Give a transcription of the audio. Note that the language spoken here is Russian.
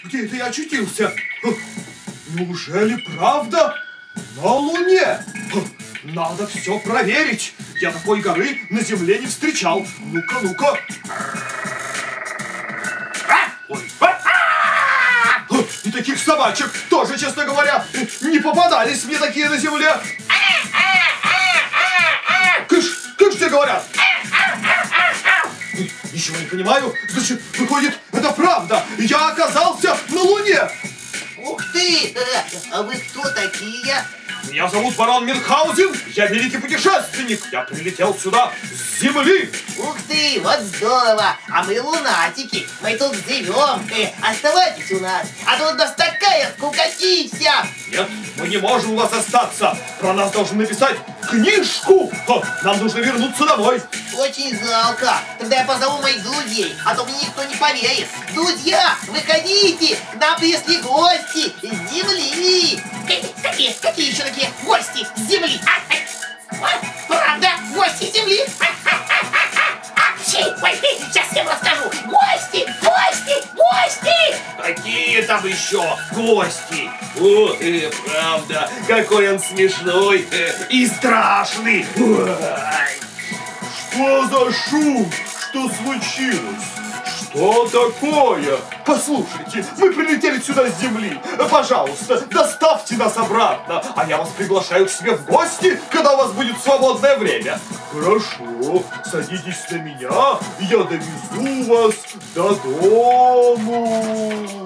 Где это я очутился? Неужели правда? На Луне? Надо все проверить. Я такой горы на Земле не встречал. Ну-ка, ну-ка. Ой. И таких собачек тоже, честно говоря, не попадались мне такие на Земле. Кыш, кыш, тебе говорят. Ничего не понимаю. Значит, выходит, это правда. Я оказался на Луне. Ух ты! А вы кто такие? Меня зовут барон Мюнхгаузен. Я великий путешественник. Я прилетел сюда с Земли. Ух ты, вот здорово! А мы лунатики. Мы тут живем. Оставайтесь у нас. А то у нас такая скукотища. Нет, мы не можем у вас остаться. Про нас должны написать книжку. Нам нужно вернуться домой. Очень жалко. Тогда я позову моих друзей, а то мне никто не поверит. Друзья, выходите! К нам пришли гости с Земли. Какие еще такие гости с Земли? Правда? Гости с Земли? Ой, сейчас я вам расскажу. Гости! Гости! Гости! Какие там еще гости? О, правда, какой он смешной и страшный. Что за шум? Что случилось? Что такое? Послушайте, мы прилетели сюда с Земли. Пожалуйста, доставьте нас обратно, а я вас приглашаю к себе в гости, когда у вас будет свободное время. Хорошо, садитесь на меня, я довезу вас до дому.